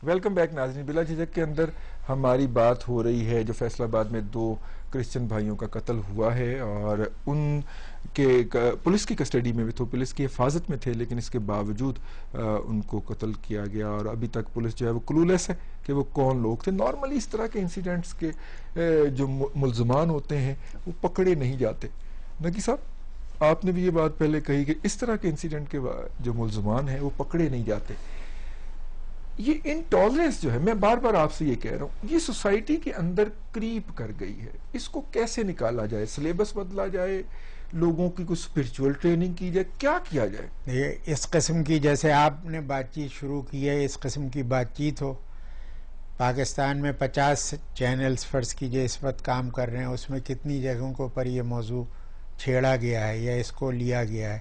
Welcome back ناظرین. بلا جھجک کے اندر ہماری بات ہو رہی ہے جو فیصل آباد میں 2 کرسچن بھائیوں کا قتل ہوا ہے اور ان کے پولیس کی کسٹڈی میں بھی تو پولیس کی حفاظت میں تھے، لیکن اس کے باوجود ان کو قتل کیا گیا اور ابھی تک پولیس جو ہے وہ کلولیس ہے کہ وہ کون لوگ تھے. نارملی اس طرح کے انسیڈنٹس کے جو ملزمان ہوتے ہیں وہ پکڑے نہیں جاتے. نقی صاحب، آپ نے بھی یہ بات پہلے کہی کہ اس طرح کے انسیڈنٹ کے جو ملزمان ہیں وہ پکڑے نہیں جاتے. یہ انٹالرنس جو ہے، میں بار بار آپ سے یہ کہہ رہا ہوں، یہ سوسائٹی کے اندر کریپ کر گئی ہے. اس کو کیسے نکالا جائے؟ سلیبس بدلا جائے، لوگوں کی کچھ اسپرچول ٹریننگ کی جائے، کیا کیا جائے؟ یہ اس قسم کی، جیسے آپ نے بات چیت شروع کی ہے، اس قسم کی بات چیت ہو. پاکستان میں 50 چینلز فرض کیجئے اس وقت کام کر رہے ہیں، اس میں کتنی جگہوں کے اوپر یہ موضوع چھیڑا گیا ہے یا اس کو لیا گیا ہے.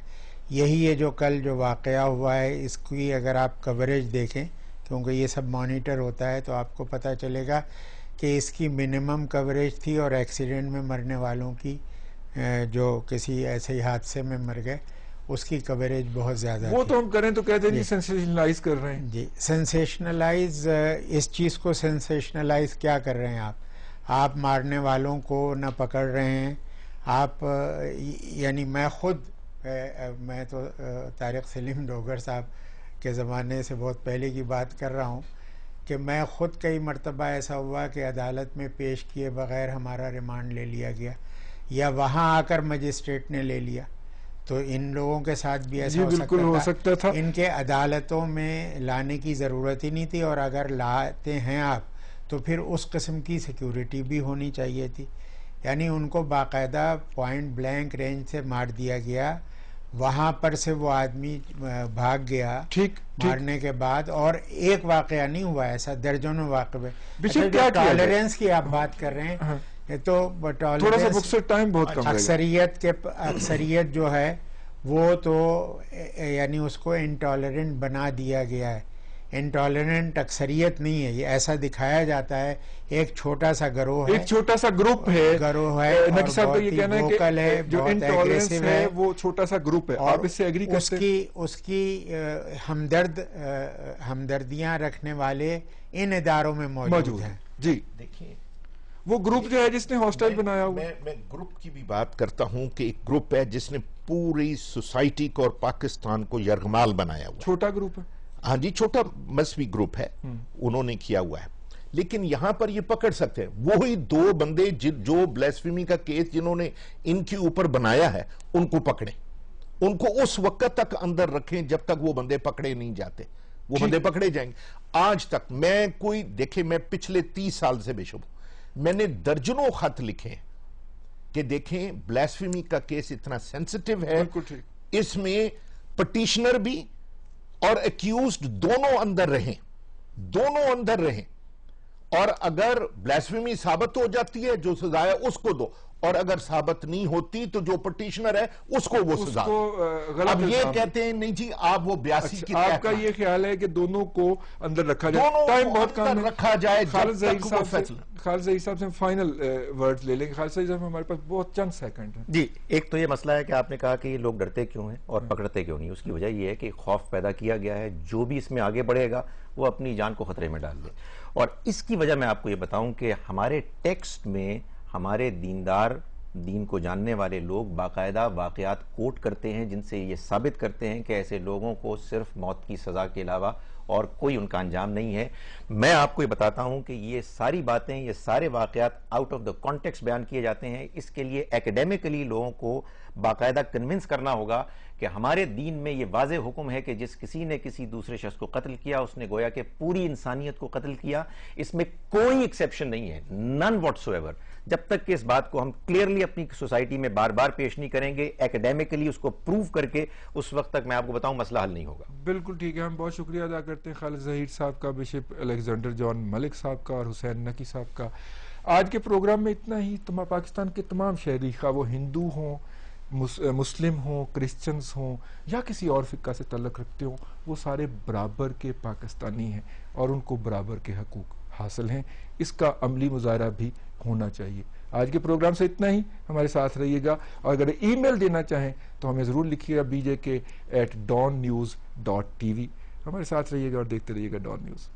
یہی ہے جو کل جو واقعہ ہوا ہے، اس کی اگر آپ کوریج دیکھیں، کیونکہ یہ سب مانیٹر ہوتا ہے، تو آپ کو پتہ چلے گا کہ اس کی منیمم کوریج تھی اور ایکسیڈنٹ میں مرنے والوں کی جو کسی ایسے حادثے میں مر گئے اس کی کوریج بہت زیادہ تھی. وہ تو ہم کریں تو کہتے ہیں جی سینسیشنلائز کر رہے ہیں. جی سینسیشنلائز، اس چیز کو سینسیشنلائز کیا کر رہے ہیں آپ مارنے والوں کو نہ پکڑ رہے ہیں آپ. یعنی میں تو طارق سلیم ڈوگر صاحب کے زمانے سے بہت پہلے کی بات کر رہا ہوں کہ میں خود کئی مرتبہ ایسا ہوا کہ عدالت میں پیش کیے بغیر ہمارا ریمانڈ لے لیا گیا یا وہاں آ کر مجسٹریٹ نے لے لیا. تو ان لوگوں کے ساتھ بھی ایسا ہو سکتا تھا. ان کے عدالتوں میں لانے کی ضرورت ہی نہیں تھی، اور اگر لاتے ہیں آپ تو پھر اس قسم کی سیکیورٹی بھی ہونی چاہیے تھی. یعنی ان کو باقاعدہ پوائنٹ بلینک رینج سے مار دیا گیا، وہاں پر سے وہ آدمی بھاگ گیا مارنے کے بعد. اور ایک واقعہ نہیں ہوا، ایسا درجنوں واقعے. ٹالرنس کی آپ بات کر رہے ہیں تو اکثریت جو ہے وہ تو یعنی اس کو انٹالرنٹ بنا دیا گیا ہے. انٹالرنٹ اکثریت نہیں ہے، یہ ایسا دکھایا جاتا ہے ایک چھوٹا سا گروہ ہے، ایک چھوٹا سا گروپ ہے. نقی صاحب کا یہ کہنا ہے کہ جو انٹالرنس ہے وہ چھوٹا سا گروپ ہے. آپ اس سے ایگری کرتے ہیں؟ اس کی ہمدردیاں رکھنے والے ان اداروں میں موجود ہیں. جی دیکھیں، وہ گروپ جو ہے جس نے ہاسٹل بنایا ہوا. میں گروپ کی بھی بات کرتا ہوں کہ ایک گروپ ہے جس نے پوری سوسائٹی کو اور پاکستان کو یرغمال بنایا ہوا. چھوٹا گروپ ہے، ہاں جی، چھوٹا مذہبی گروپ ہے، انہوں نے کیا ہوا ہے. لیکن یہاں پر یہ پکڑ سکتے ہیں وہی 2 بندے جو بلیسفیمی کا کیس جنہوں نے ان کے اوپر بنایا ہے، ان کو پکڑیں، ان کو اس وقت تک اندر رکھیں جب تک وہ بندے پکڑے نہیں جاتے. وہ بندے پکڑے جائیں گے. آج تک میں پچھلے 30 سال سے بے شبہ میں نے درجنوں خط لکھے ہیں کہ دیکھیں بلیسفیمی کا کیس اتنا سینسٹیو ہے، اس میں پٹیشنر بھی اور ایکیوزڈ دونوں اندر رہیں، اور اگر بلیسفیمی ثابت ہو جاتی ہے جو سزا ہے اس کو دو، اور اگر ثابت نہیں ہوتی تو جو پٹیشنر ہے اس کو وہ سزا. اب یہ کہتے ہیں نہیں جی آپ وہ 82 کی آپ کا یہ خیال ہے کہ دونوں کو اندر رکھا جائے، ٹائم بہت کم ہے، رکھا جائے. خالد ظہیر صاحب سے فائنل ورڈ لے لیں گے. خالد ظہیر صاحب ہمارے پاس بہت چند سیکنڈ ہیں. جی، ایک تو یہ مسئلہ ہے کہ آپ نے کہا کہ یہ لوگ ڈرتے کیوں ہیں اور پکڑتے کیوں نہیں. اس کی وجہ یہ ہے کہ خوف پیدا کیا گیا ہے، جو بھی اس میں آگے بڑھے گا وہ اپنی جان کو خطرے میں ڈال دے. اور اس کی وجہ میں آپ کو یہ بتاؤں کہ ہمارے ٹیکسٹ میں ہمارے دیندار، دین کو جاننے والے لوگ باقاعدہ واقعات کوٹ کرتے ہیں جن سے یہ ثابت کرتے ہیں کہ ایسے لوگوں کو صرف موت کی سزا کے علاوہ اور کوئی ان کا انجام نہیں ہے. میں آپ کو یہ بتاتا ہوں کہ یہ ساری باتیں، یہ سارے واقعات آؤٹ آف دا کانٹیکسٹ بیان کیے جاتے ہیں. اس کے لیے ایکیڈیمکلی لوگوں کو باقاعدہ کنونس کرنا ہوگا کہ ہمارے دین میں یہ واضح حکم ہے کہ جس کسی نے کسی دوسرے شخص کو قتل کیا اس نے گویا کہ پوری انسانیت کو قتل کیا. اس میں کوئی ایکسیپشن نہیں ہے، نن واٹس ایور. جب تک کہ اس بات کو ہم کلیئرلی اپنی سوسائٹی میں بار بار پیش نہیں کریں گے، ایکیڈیمکلی اس کو پروف کر کے، اس وقت تک میں آپ کو بتاؤں مسئلہ حل نہیں ہوگا. بالکل ٹھیک ہے. ہم بہت شکریہ ادا کرتے ہیں خالد ظہیر صاحب کا، بشپ الیگزینڈر جان ملک صاحب کا اور حسین نقی صاحب کا. آج کے پروگرام میں اتنا ہی. پاکستان کے تمام شہری، خواہ وہ ہندو ہوں، مسلم ہوں، کرسچنز ہوں یا کسی اور فقہ سے تعلق رکھتے ہوں، وہ سارے برابر کے پاکستانی ہیں اور ان کو برابر کے حقوق حاصل ہیں. اس کا عملی مظاہرہ بھی ہونا چاہیے. آج کے پروگرام سے اتنا ہی. ہمارے ساتھ رہیے گا، اور اگر ای میل دینا چاہیں تو ہمیں ضرور لکھیے گا bjk@dawnnews.tv. ہمارے ساتھ رہیے گا اور دیکھتے رہیے گا ڈان نیوز.